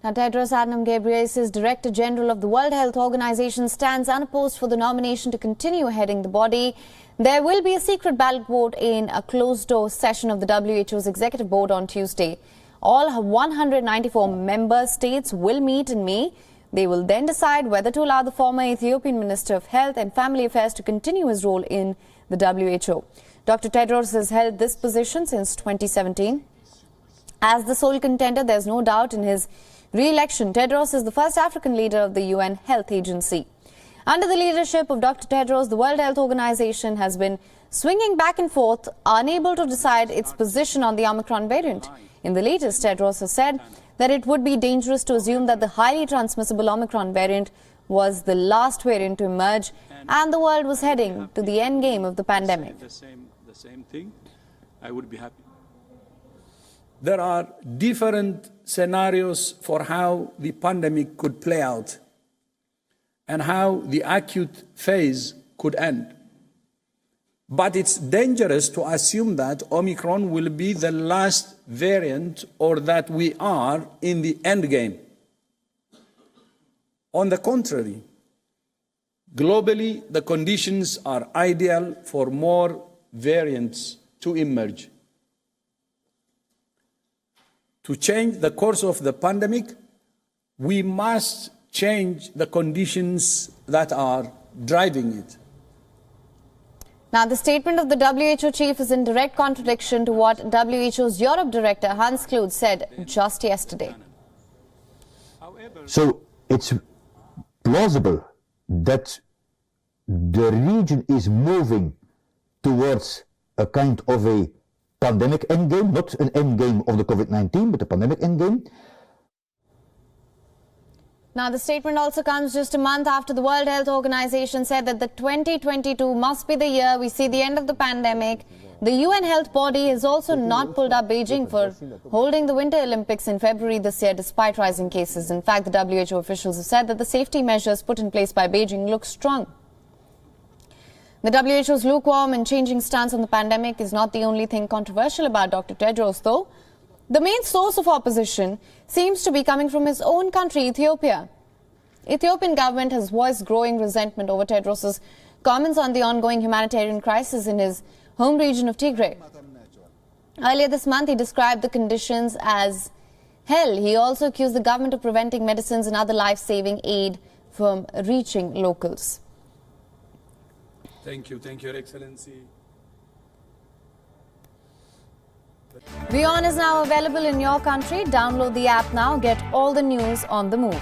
Now, Tedros Adhanom Ghebreyesus, Director General of the World Health Organization, stands unopposed for the nomination to continue heading the body. There will be a secret ballot vote in a closed-door session of the WHO's Executive Board on Tuesday. All 194 member states will meet in May. They will then decide whether to allow the former Ethiopian Minister of Health and Family Affairs to continue his role in the WHO. Dr. Tedros has held this position since 2017. As the sole contender, there's no doubt in his re-election. Tedros is the first African leader of the UN Health Agency. Under the leadership of Dr. Tedros, the World Health Organization has been swinging back and forth, unable to decide its position on the Omicron variant. In the latest, Tedros has said that it would be dangerous to assume that the highly transmissible Omicron variant was the last variant to emerge and the world was heading to the end game of the pandemic. The same thing, I would be happy. There are different scenarios for how the pandemic could play out and how the acute phase could end. But it's dangerous to assume that Omicron will be the last variant or that we are in the end game. On the contrary, globally, the conditions are ideal for more variants to emerge. To change the course of the pandemic, we must change the conditions that are driving it. Now, the statement of the WHO chief is in direct contradiction to what WHO's Europe director Hans Kluge said just yesterday. So it's plausible that the region is moving towards a kind of a pandemic endgame, not an endgame of the COVID-19, but a pandemic endgame. Now, the statement also comes just a month after the World Health Organization said that the 2022 must be the year we see the end of the pandemic. The UN health body has also not pulled up Beijing for holding the Winter Olympics in February this year despite rising cases. In fact, the WHO officials have said that the safety measures put in place by Beijing look strong. The WHO's lukewarm and changing stance on the pandemic is not the only thing controversial about Dr. Tedros, though. The main source of opposition seems to be coming from his own country, Ethiopia. Ethiopian government has voiced growing resentment over Tedros' comments on the ongoing humanitarian crisis in his home region of Tigray. Earlier this month, he described the conditions as hell. He also accused the government of preventing medicines and other life-saving aid from reaching locals. Thank you, Your Excellency. WION is now available in your country. Download the app now. Get all the news on the move.